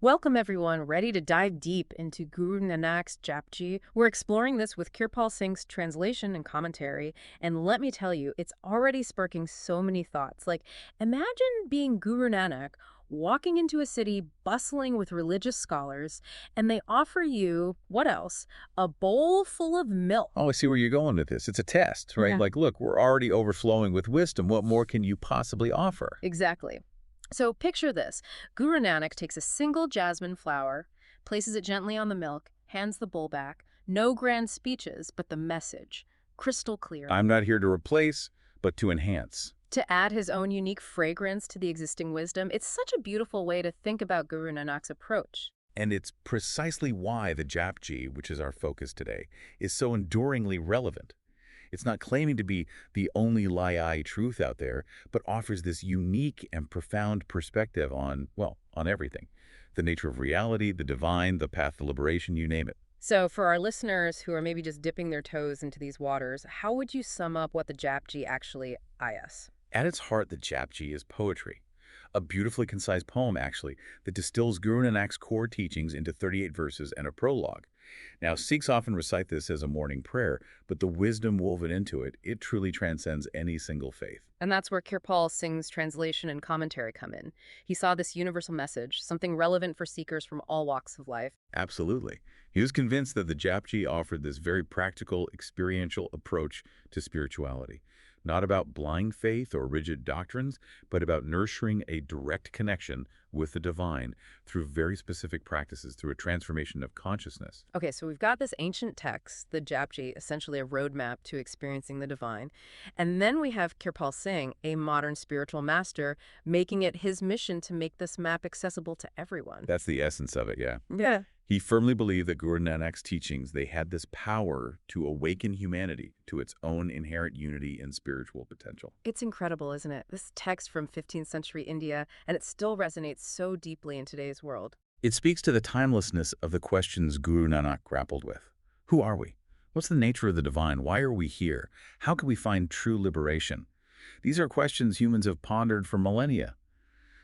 Welcome everyone, ready to dive deep into Guru Nanak's Japji. We're exploring this with Kirpal Singh's translation and commentary, and let me tell you, it's already sparking so many thoughts. Like, imagine being Guru Nanak, walking into a city bustling with religious scholars, and they offer you, what else? A bowl full of milk. Oh, I see where you're going with this. It's a test, right? Yeah. Like, look, we're already overflowing with wisdom. What more can you possibly offer? Exactly. So picture this. Guru Nanak takes a single jasmine flower, places it gently on the milk, hands the bowl back. No grand speeches, but the message. Crystal clear. I'm not here to replace, but to enhance. To add his own unique fragrance to the existing wisdom, it's such a beautiful way to think about Guru Nanak's approach. And it's precisely why the Japji, which is our focus today, is so enduringly relevant. It's not claiming to be the only lie truth out there, but offers this unique and profound perspective on, well, on everything. The nature of reality, the divine, the path to liberation, you name it. So for our listeners who are maybe just dipping their toes into these waters, how would you sum up what the Japji actually is? At its heart, the Japji is poetry. A beautifully concise poem, actually, that distills Guru Nanak's core teachings into 38 verses and a prologue. Now, Sikhs often recite this as a morning prayer, but the wisdom woven into it, it truly transcends any single faith. And that's where Kirpal Singh's translation and commentary come in. He saw this universal message, something relevant for seekers from all walks of life. Absolutely. He was convinced that the Japji offered this very practical, experiential approach to spirituality. Not about blind faith or rigid doctrines, but about nurturing a direct connection with the divine through very specific practices, through a transformation of consciousness. Okay, so we've got this ancient text, the Japji, essentially a roadmap to experiencing the divine. And then we have Kirpal Singh, a modern spiritual master, making it his mission to make this map accessible to everyone. That's the essence of it, yeah. Yeah. He firmly believed that Guru Nanak's teachings, they had this power to awaken humanity to its own inherent unity and spiritual potential. It's incredible, isn't it? This text from 15th century India, and it still resonates so deeply in today's world. It speaks to the timelessness of the questions Guru Nanak grappled with. Who are we? What's the nature of the divine? Why are we here? How can we find true liberation? These are questions humans have pondered for millennia.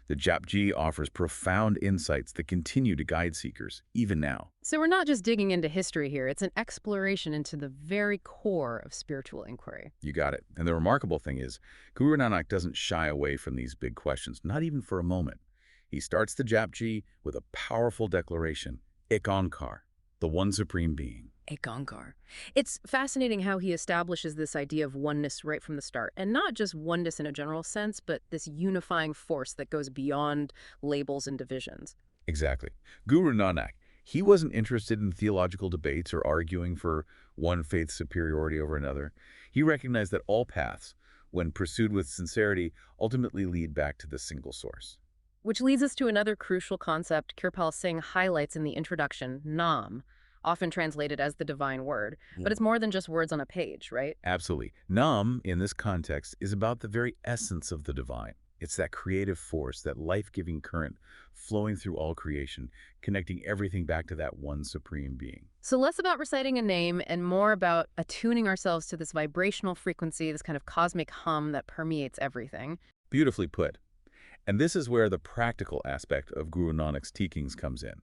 The Japji offers profound insights that continue to guide seekers, even now. So we're not just digging into history here, it's an exploration into the very core of spiritual inquiry. You got it. And the remarkable thing is, Guru Nanak doesn't shy away from these big questions, not even for a moment. He starts the Japji with a powerful declaration, Ekankar, the one supreme being. Ekankar. It's fascinating how he establishes this idea of oneness right from the start, and not just oneness in a general sense, but this unifying force that goes beyond labels and divisions. Exactly. Guru Nanak, he wasn't interested in theological debates or arguing for one faith's superiority over another. He recognized that all paths, when pursued with sincerity, ultimately lead back to the single source. Which leads us to another crucial concept Kirpal Singh highlights in the introduction, Nam, often translated as the divine word. But it's more than just words on a page, right? Absolutely. Nam, in this context, is about the very essence of the divine. It's that creative force, that life-giving current flowing through all creation, connecting everything back to that one supreme being. So less about reciting a name and more about attuning ourselves to this vibrational frequency, this kind of cosmic hum that permeates everything. Beautifully put. And this is where the practical aspect of Guru Nanak's teachings comes in.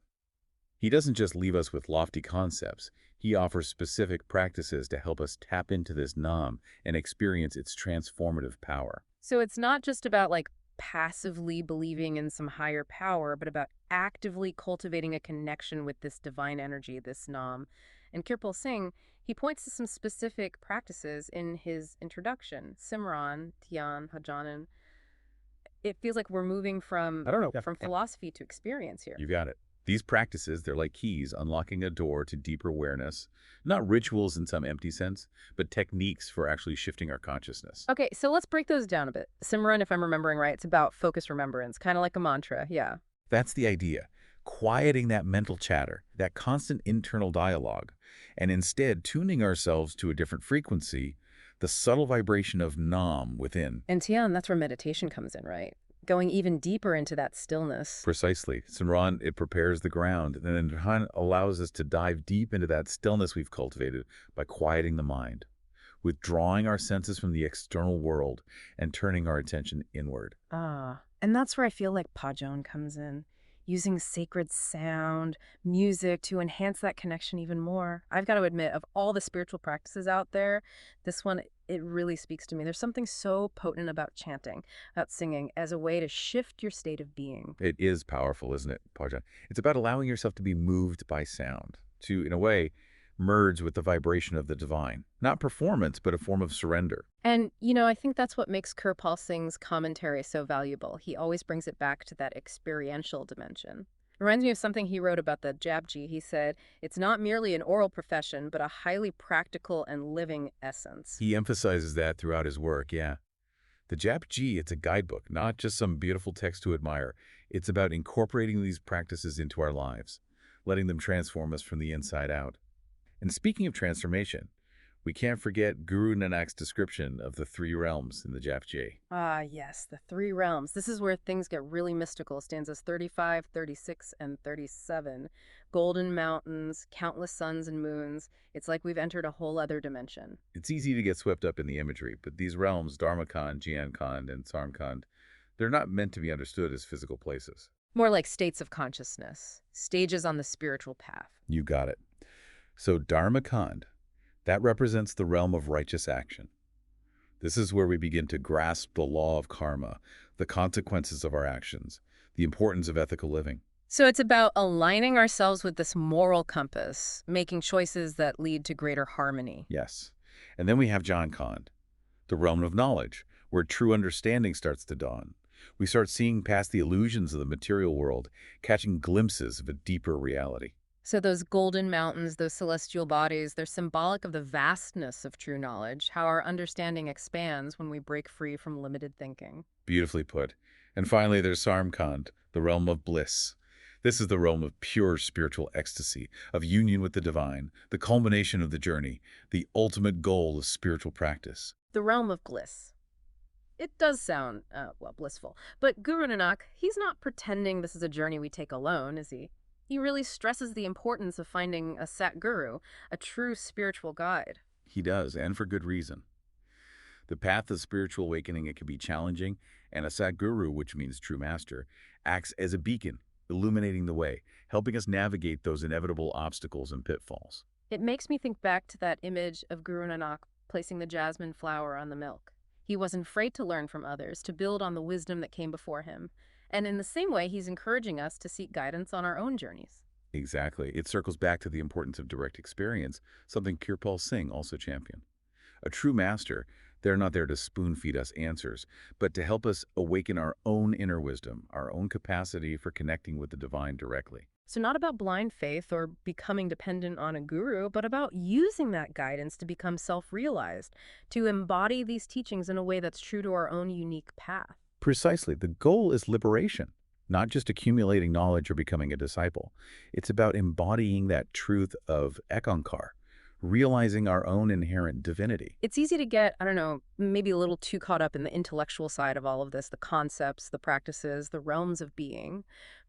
He doesn't just leave us with lofty concepts. He offers specific practices to help us tap into this Nam and experience its transformative power. So it's not just about passively believing in some higher power, but about actively cultivating a connection with this divine energy, this Nam. And Kirpal Singh, he points to some specific practices in his introduction, Simran, Dhyan, Bhajan. It feels like we're moving from I don't know. from philosophy to experience here. You got it. These practices, they're like keys unlocking a door to deeper awareness. Not rituals in some empty sense, but techniques for actually shifting our consciousness. Okay, so let's break those down a bit. Simran, if I'm remembering right, it's about focused remembrance, kind of like a mantra, yeah. That's the idea. Quieting that mental chatter, that constant internal dialogue, and instead tuning ourselves to a different frequency, the subtle vibration of Nam within. And Tian, that's where meditation comes in, right? Going even deeper into that stillness. Precisely. Simran, it prepares the ground, and then Dhyan allows us to dive deep into that stillness we've cultivated by quieting the mind, withdrawing our senses from the external world and turning our attention inward. Ah, and that's where I feel like Bhajan comes in. using sacred sound, music to enhance that connection even more. I've got to admit, of all the spiritual practices out there, this one, it really speaks to me. There's something so potent about chanting, about singing, as a way to shift your state of being. It is powerful, isn't it, Pajan? It's about allowing yourself to be moved by sound, to, in a way, merge with the vibration of the divine. Not performance, but a form of surrender. And, I think that's what makes Kirpal Singh's commentary so valuable. He always brings it back to that experiential dimension. Reminds me of something he wrote about the Japji. He said, it's not merely an oral profession, but a highly practical and living essence. He emphasizes that throughout his work, yeah. The Jap Ji, it's a guidebook, not just some beautiful text to admire. It's about incorporating these practices into our lives, letting them transform us from the inside out. And speaking of transformation, we can't forget Guru Nanak's description of the three realms in the Jap Ji. Ah, yes, the three realms. This is where things get really mystical. Stanzas 35, 36, and 37. Golden mountains, countless suns and moons. It's like we've entered a whole other dimension. It's easy to get swept up in the imagery, but these realms, Dharmakand, Jnanakand, and Sarmkand, they're not meant to be understood as physical places. More like states of consciousness, stages on the spiritual path. You got it. So Dharmakand, that represents the realm of righteous action. This is where we begin to grasp the law of karma, the consequences of our actions, the importance of ethical living. So it's about aligning ourselves with this moral compass, making choices that lead to greater harmony. Yes. And then we have Jhankand, the realm of knowledge, where true understanding starts to dawn. We start seeing past the illusions of the material world, catching glimpses of a deeper reality. So those golden mountains, those celestial bodies, they're symbolic of the vastness of true knowledge, how our understanding expands when we break free from limited thinking. Beautifully put. And finally, there's Sarmkand, the realm of bliss. This is the realm of pure spiritual ecstasy, of union with the divine, the culmination of the journey, the ultimate goal of spiritual practice. The realm of bliss. It does sound, blissful. But Guru Nanak, he's not pretending this is a journey we take alone, is he? He really stresses the importance of finding a Sag Guru, a true spiritual guide. He does, and for good reason. The path of spiritual awakening, it can be challenging, and a Sag Guru, which means true master, acts as a beacon, illuminating the way, helping us navigate those inevitable obstacles and pitfalls. It makes me think back to that image of Guru Nanak placing the jasmine flower on the milk. He wasn't afraid to learn from others, to build on the wisdom that came before him. And in the same way, he's encouraging us to seek guidance on our own journeys. Exactly. It circles back to the importance of direct experience, something Kirpal Singh also championed. A true master, they're not there to spoon-feed us answers, but to help us awaken our own inner wisdom, our own capacity for connecting with the divine directly. So not about blind faith or becoming dependent on a guru, but about using that guidance to become self-realized, to embody these teachings in a way that's true to our own unique path. Precisely. The goal is liberation, not just accumulating knowledge or becoming a disciple. It's about embodying that truth of ekankar, realizing our own inherent divinity. It's easy to get, I don't know, maybe a little too caught up in the intellectual side of all of this, the concepts, the practices, the realms of being.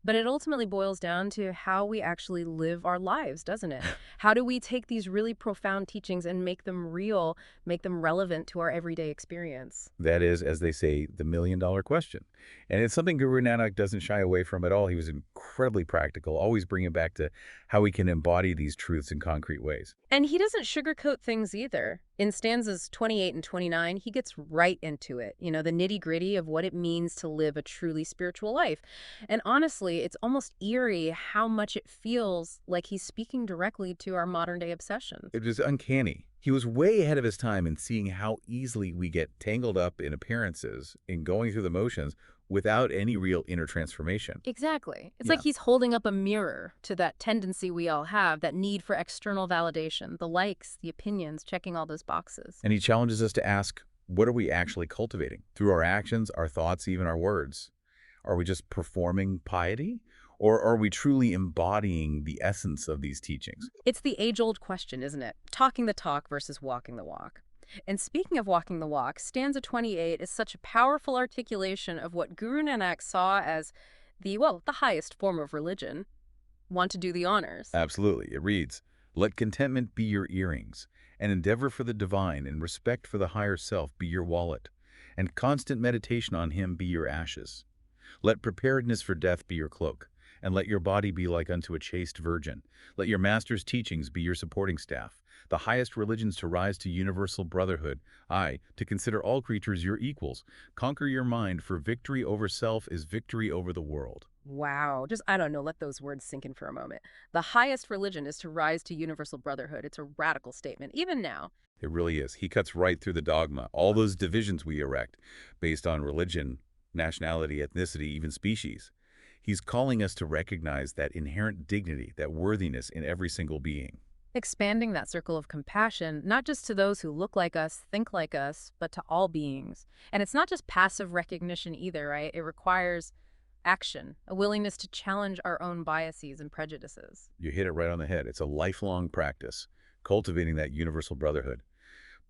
But it ultimately boils down to how we actually live our lives, doesn't it? How do we take these really profound teachings and make them real, make them relevant to our everyday experience? That is, as they say, the million-dollar question. And it's something Guru Nanak doesn't shy away from at all. He was incredibly practical, always bringing it back to how we can embody these truths in concrete ways. And he doesn't sugarcoat things either. In stanzas 28 and 29, he gets right into it, the nitty-gritty of what it means to live a truly spiritual life. And honestly, it's almost eerie how much it feels like he's speaking directly to our modern-day obsessions. It was uncanny. He was way ahead of his time in seeing how easily we get tangled up in appearances, in going through the motions, without any real inner transformation. Exactly. It's Yeah. like he's holding up a mirror to that tendency we all have, that need for external validation, the likes, the opinions, checking all those boxes. And he challenges us to ask, what are we actually cultivating? Through our actions, our thoughts, even our words. Are we just performing piety? Or are we truly embodying the essence of these teachings? It's the age-old question, isn't it? Talking the talk versus walking the walk. And speaking of walking the walk, stanza 28 is such a powerful articulation of what Guru Nanak saw as the highest form of religion. Want to do the honors. Absolutely. It reads, let contentment be your earrings, and endeavor for the divine and respect for the higher self be your wallet, and constant meditation on him be your ashes. Let preparedness for death be your cloak, and let your body be like unto a chaste virgin. Let your master's teachings be your supporting staff. The highest religions to rise to universal brotherhood. Aye, to consider all creatures your equals. Conquer your mind, for victory over self is victory over the world. Wow. Just, I don't know, let those words sink in for a moment. The highest religion is to rise to universal brotherhood. It's a radical statement, even now. It really is. He cuts right through the dogma, all those divisions we erect based on religion, nationality, ethnicity, even species. He's calling us to recognize that inherent dignity, that worthiness in every single being. Expanding that circle of compassion, not just to those who look like us, think like us, but to all beings. And it's not just passive recognition either, right? It requires action, a willingness to challenge our own biases and prejudices. You hit it right on the head. It's a lifelong practice, cultivating that universal brotherhood,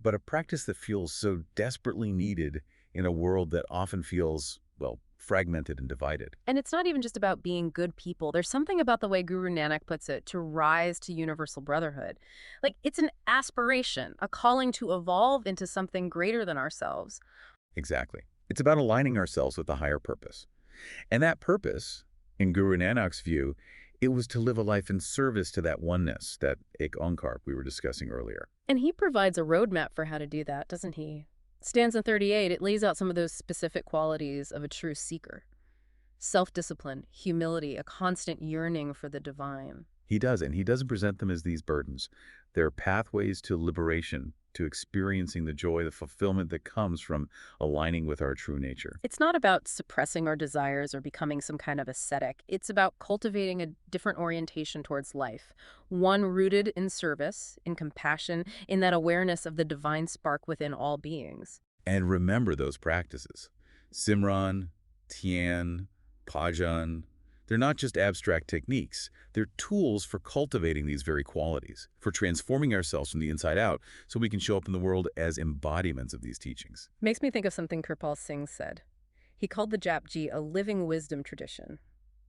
but a practice that feels so desperately needed in a world that often feels, well, fragmented and divided. And it's not even just about being good people. There's something about the way Guru Nanak puts it, to rise to universal brotherhood. Like, it's an aspiration, a calling to evolve into something greater than ourselves. Exactly. It's about aligning ourselves with a higher purpose. And that purpose, in Guru Nanak's view, it was to live a life in service to that oneness, that ek onkar we were discussing earlier. And he provides a roadmap for how to do that, doesn't he? Stanza 38, it lays out some of those specific qualities of a true seeker. Self-discipline, humility, a constant yearning for the divine. He does, and he doesn't present them as these burdens. They're pathways to liberation, to experiencing the joy, the fulfillment that comes from aligning with our true nature. It's not about suppressing our desires or becoming some kind of ascetic. It's about cultivating a different orientation towards life, one rooted in service, in compassion, in that awareness of the divine spark within all beings. And remember those practices. Simran, Tian, Pajan, they're not just abstract techniques. They're tools for cultivating these very qualities, for transforming ourselves from the inside out so we can show up in the world as embodiments of these teachings. Makes me think of something Kirpal Singh said. He called the Jap Ji a living wisdom tradition.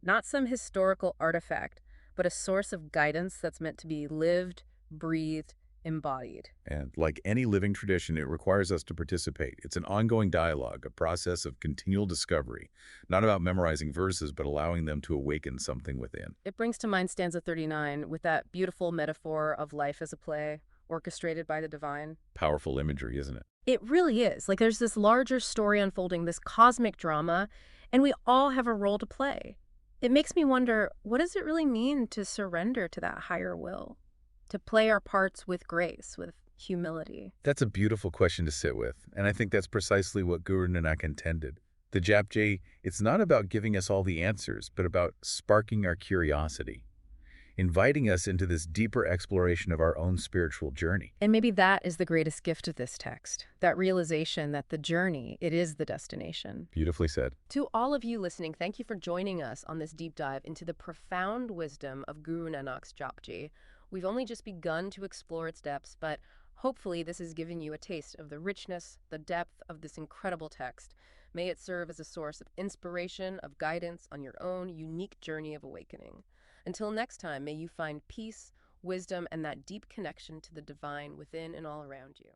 Not some historical artifact, but a source of guidance that's meant to be lived, breathed, embodied. And like any living tradition, it requires us to participate. It's an ongoing dialogue, a process of continual discovery, not about memorizing verses, but allowing them to awaken something within. It brings to mind stanza 39 with that beautiful metaphor of life as a play, orchestrated by the divine. Powerful imagery, isn't it? It really is. Like, there's this larger story unfolding, this cosmic drama, and we all have a role to play. It makes me wonder, what does it really mean to surrender to that higher will? To play our parts with grace, with humility? That's a beautiful question to sit with, and I think that's precisely what Guru Nanak intended. The Japji, it's not about giving us all the answers, but about sparking our curiosity, inviting us into this deeper exploration of our own spiritual journey. And maybe that is the greatest gift of this text, that realization that the journey, it is the destination. Beautifully said. To all of you listening, thank you for joining us on this deep dive into the profound wisdom of Guru Nanak's Japji. We've only just begun to explore its depths, but hopefully this has given you a taste of the richness, the depth of this incredible text. May it serve as a source of inspiration, of guidance on your own unique journey of awakening. Until next time, may you find peace, wisdom, and that deep connection to the divine within and all around you.